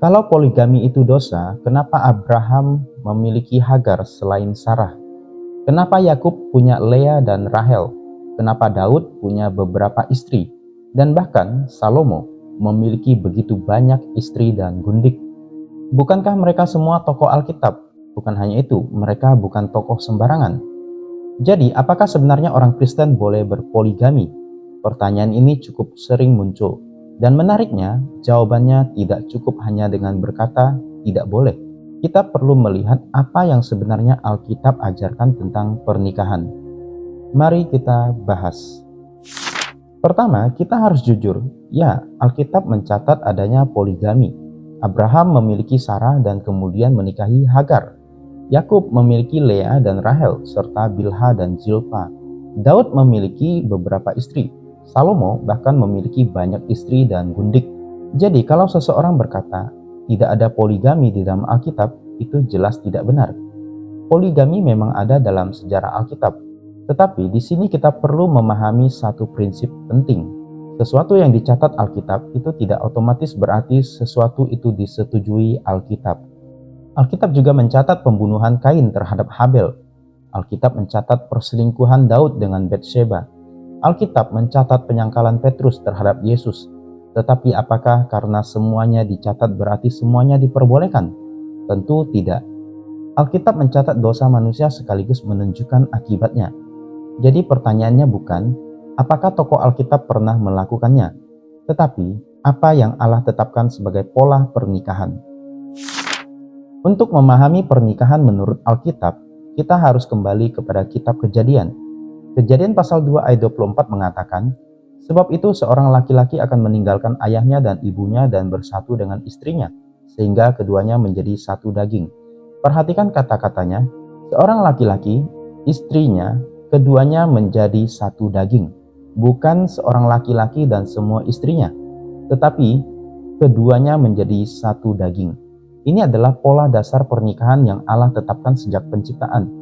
Kalau poligami itu dosa, kenapa Abraham memiliki Hagar selain Sarah? Kenapa Yakub punya Lea dan Rahel? Kenapa Daud punya beberapa istri? Dan bahkan Salomo memiliki begitu banyak istri dan gundik. Bukankah mereka semua tokoh Alkitab? Bukan hanya itu, mereka bukan tokoh sembarangan. Jadi, apakah sebenarnya orang Kristen boleh berpoligami? Pertanyaan ini cukup sering muncul. Dan menariknya, jawabannya tidak cukup hanya dengan berkata tidak boleh. Kita perlu melihat apa yang sebenarnya Alkitab ajarkan tentang pernikahan. Mari kita bahas. Pertama, kita harus jujur. Ya, Alkitab mencatat adanya poligami. Abraham memiliki Sarah dan kemudian menikahi Hagar. Yakub memiliki Lea dan Rahel, serta Bilha dan Zilpa. Daud memiliki beberapa istri. Salomo bahkan memiliki banyak istri dan gundik. Jadi kalau seseorang berkata, tidak ada poligami di dalam Alkitab, itu jelas tidak benar. Poligami memang ada dalam sejarah Alkitab. Tetapi di sini kita perlu memahami satu prinsip penting. Sesuatu yang dicatat Alkitab itu tidak otomatis berarti sesuatu itu disetujui Alkitab. Alkitab juga mencatat pembunuhan Kain terhadap Habel. Alkitab mencatat perselingkuhan Daud dengan Batsheba. Alkitab mencatat penyangkalan Petrus terhadap Yesus. Tetapi apakah karena semuanya dicatat berarti semuanya diperbolehkan? Tentu tidak. Alkitab mencatat dosa manusia sekaligus menunjukkan akibatnya. Jadi pertanyaannya bukan, apakah tokoh Alkitab pernah melakukannya? Tetapi, apa yang Allah tetapkan sebagai pola pernikahan? Untuk memahami pernikahan menurut Alkitab, kita harus kembali kepada kitab Kejadian. Kejadian pasal 2 ayat 24 mengatakan, sebab itu seorang laki-laki akan meninggalkan ayahnya dan ibunya dan bersatu dengan istrinya, sehingga keduanya menjadi satu daging. Perhatikan kata-katanya, seorang laki-laki, istrinya, keduanya menjadi satu daging. Bukan seorang laki-laki dan semua istrinya, tetapi keduanya menjadi satu daging. Ini adalah pola dasar pernikahan yang Allah tetapkan sejak penciptaan.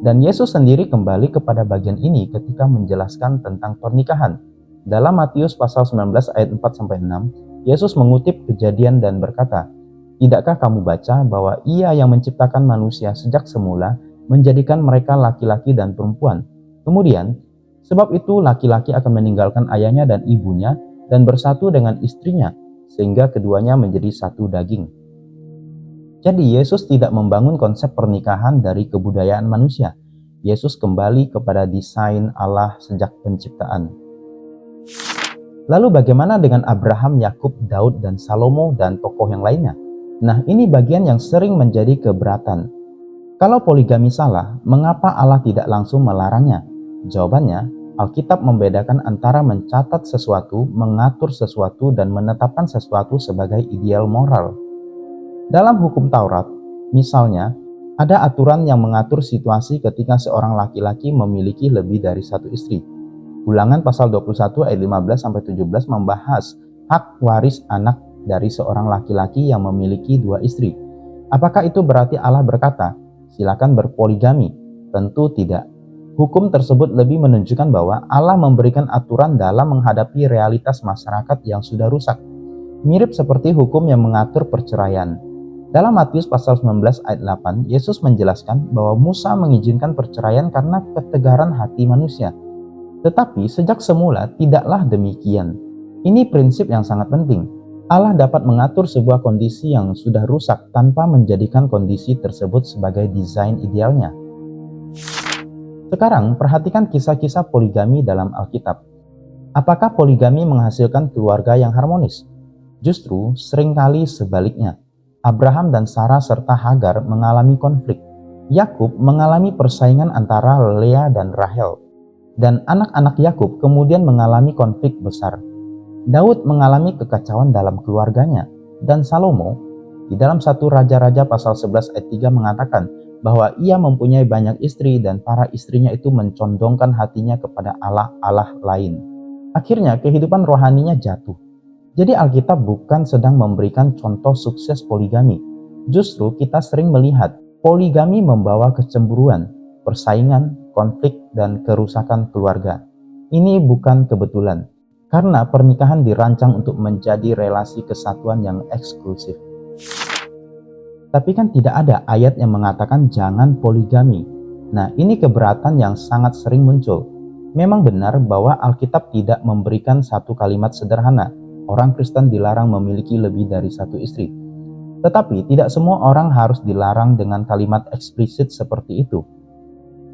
Dan Yesus sendiri kembali kepada bagian ini ketika menjelaskan tentang pernikahan. Dalam Matius pasal 19 ayat 4-6, Yesus mengutip Kejadian dan berkata, tidakkah kamu baca bahwa Ia yang menciptakan manusia sejak semula menjadikan mereka laki-laki dan perempuan. Kemudian, sebab itu laki-laki akan meninggalkan ayahnya dan ibunya dan bersatu dengan istrinya, sehingga keduanya menjadi satu daging. Jadi Yesus tidak membangun konsep pernikahan dari kebudayaan manusia. Yesus kembali kepada desain Allah sejak penciptaan. Lalu bagaimana dengan Abraham, Yakub, Daud, dan Salomo, dan tokoh yang lainnya? Nah, ini bagian yang sering menjadi keberatan. Kalau poligami salah, mengapa Allah tidak langsung melarangnya? Jawabannya, Alkitab membedakan antara mencatat sesuatu, mengatur sesuatu, dan menetapkan sesuatu sebagai ideal moral. Dalam hukum Taurat, misalnya, ada aturan yang mengatur situasi ketika seorang laki-laki memiliki lebih dari satu istri. Ulangan pasal 21 ayat 15-17 membahas hak waris anak dari seorang laki-laki yang memiliki dua istri. Apakah itu berarti Allah berkata, silakan berpoligami? Tentu tidak. Hukum tersebut lebih menunjukkan bahwa Allah memberikan aturan dalam menghadapi realitas masyarakat yang sudah rusak. Mirip seperti hukum yang mengatur perceraian. Dalam Matius pasal 19 ayat 8, Yesus menjelaskan bahwa Musa mengizinkan perceraian karena ketegaran hati manusia. Tetapi sejak semula tidaklah demikian. Ini prinsip yang sangat penting. Allah dapat mengatur sebuah kondisi yang sudah rusak tanpa menjadikan kondisi tersebut sebagai desain idealnya. Sekarang perhatikan kisah-kisah poligami dalam Alkitab. Apakah poligami menghasilkan keluarga yang harmonis? Justru seringkali sebaliknya. Abraham dan Sarah serta Hagar mengalami konflik. Yakub mengalami persaingan antara Lea dan Rahel. Dan anak-anak Yakub kemudian mengalami konflik besar. Daud mengalami kekacauan dalam keluarganya. Dan Salomo di dalam 1 Raja-Raja pasal 11 ayat 3 mengatakan bahwa ia mempunyai banyak istri dan para istrinya itu mencondongkan hatinya kepada Allah-Allah lain. Akhirnya kehidupan rohaninya jatuh. Jadi Alkitab bukan sedang memberikan contoh sukses poligami. Justru kita sering melihat poligami membawa kecemburuan, persaingan, konflik, dan kerusakan keluarga. Ini bukan kebetulan, karena pernikahan dirancang untuk menjadi relasi kesatuan yang eksklusif. Tapi kan tidak ada ayat yang mengatakan jangan poligami. Nah, ini keberatan yang sangat sering muncul. Memang benar bahwa Alkitab tidak memberikan satu kalimat sederhana. Orang Kristen dilarang memiliki lebih dari satu istri. Tetapi tidak semua orang harus dilarang dengan kalimat eksplisit seperti itu.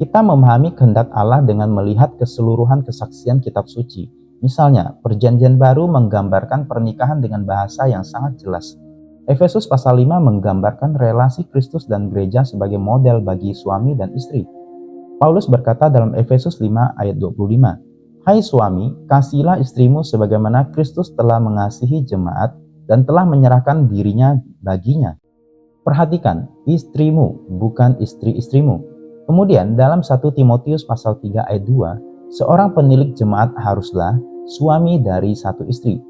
Kita memahami kehendak Allah dengan melihat keseluruhan kesaksian kitab suci. Misalnya, Perjanjian Baru menggambarkan pernikahan dengan bahasa yang sangat jelas. Efesus pasal 5 menggambarkan relasi Kristus dan gereja sebagai model bagi suami dan istri. Paulus berkata dalam Efesus 5 ayat 25, "Hai suami, kasihilah istrimu sebagaimana Kristus telah mengasihi jemaat dan telah menyerahkan dirinya baginya." Perhatikan, istrimu, bukan istri-istrimu. Kemudian dalam 1 Timotius pasal 3 ayat 2, seorang penilik jemaat haruslah suami dari satu istri.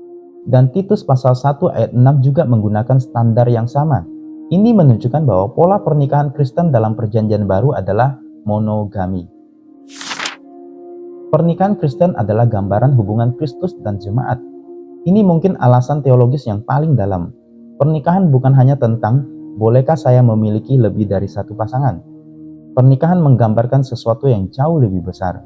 Dan Titus pasal 1 ayat 6 juga menggunakan standar yang sama. Ini menunjukkan bahwa pola pernikahan Kristen dalam Perjanjian Baru adalah monogami. Pernikahan Kristen adalah gambaran hubungan Kristus dan jemaat. Ini mungkin alasan teologis yang paling dalam. Pernikahan bukan hanya tentang bolehkah saya memiliki lebih dari satu pasangan. Pernikahan menggambarkan sesuatu yang jauh lebih besar.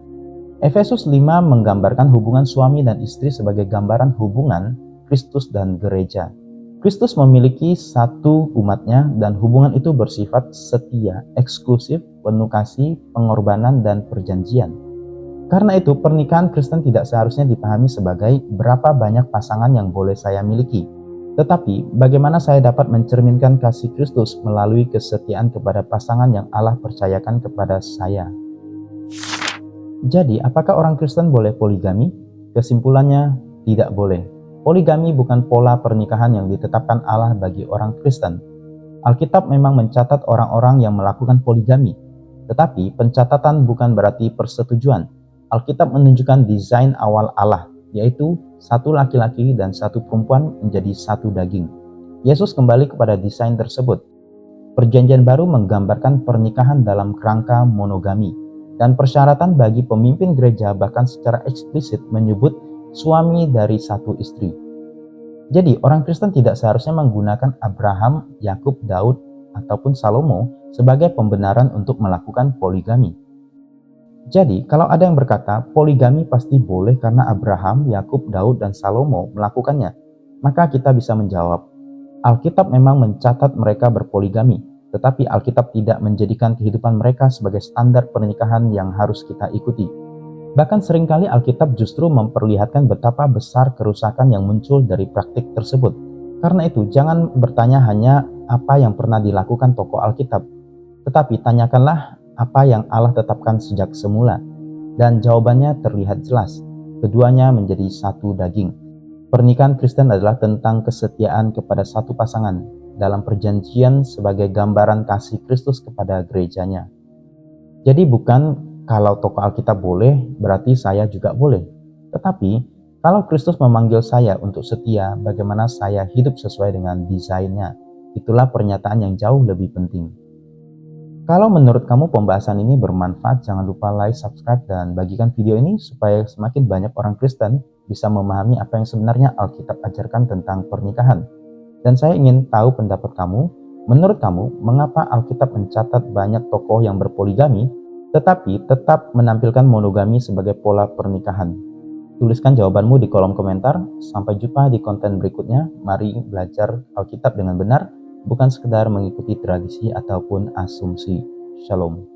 Efesus 5 menggambarkan hubungan suami dan istri sebagai gambaran hubungan Kristus dan gereja. Kristus memiliki satu umatnya dan hubungan itu bersifat setia, eksklusif, penuh kasih, pengorbanan, dan perjanjian. Karena itu, pernikahan Kristen tidak seharusnya dipahami sebagai berapa banyak pasangan yang boleh saya miliki, tetapi bagaimana saya dapat mencerminkan kasih Kristus melalui kesetiaan kepada pasangan yang Allah percayakan kepada saya. Jadi, apakah orang Kristen boleh poligami? Kesimpulannya, tidak boleh. Poligami bukan pola pernikahan yang ditetapkan Allah bagi orang Kristen. Alkitab memang mencatat orang-orang yang melakukan poligami, tetapi pencatatan bukan berarti persetujuan. Alkitab menunjukkan desain awal Allah, yaitu satu laki-laki dan satu perempuan menjadi satu daging. Yesus kembali kepada desain tersebut. Perjanjian Baru menggambarkan pernikahan dalam kerangka monogami, dan persyaratan bagi pemimpin gereja bahkan secara eksplisit menyebut suami dari satu istri. Jadi orang Kristen tidak seharusnya menggunakan Abraham, Yakub, Daud, ataupun Salomo sebagai pembenaran untuk melakukan poligami. Jadi kalau ada yang berkata poligami pasti boleh karena Abraham, Yakub, Daud, dan Salomo melakukannya, maka kita bisa menjawab, Alkitab memang mencatat mereka berpoligami, tetapi Alkitab tidak menjadikan kehidupan mereka sebagai standar pernikahan yang harus kita ikuti. Bahkan seringkali Alkitab justru memperlihatkan betapa besar kerusakan yang muncul dari praktik tersebut. Karena itu, jangan bertanya hanya apa yang pernah dilakukan tokoh Alkitab, tetapi tanyakanlah apa yang Allah tetapkan sejak semula. Dan jawabannya terlihat jelas. Keduanya menjadi satu daging. Pernikahan Kristen adalah tentang kesetiaan kepada satu pasangan dalam perjanjian sebagai gambaran kasih Kristus kepada gerejanya. Jadi bukan kalau tokoh Alkitab boleh, berarti saya juga boleh. Tetapi, kalau Kristus memanggil saya untuk setia, bagaimana saya hidup sesuai dengan desainnya? Itulah pernyataan yang jauh lebih penting. Kalau menurut kamu pembahasan ini bermanfaat, jangan lupa like, subscribe, dan bagikan video ini supaya semakin banyak orang Kristen bisa memahami apa yang sebenarnya Alkitab ajarkan tentang pernikahan. Dan saya ingin tahu pendapat kamu. Menurut kamu, mengapa Alkitab mencatat banyak tokoh yang berpoligami tetapi tetap menampilkan monogami sebagai pola pernikahan? Tuliskan jawabanmu di kolom komentar. Sampai jumpa di konten berikutnya. Mari belajar Alkitab dengan benar, bukan sekedar mengikuti tradisi ataupun asumsi. Shalom.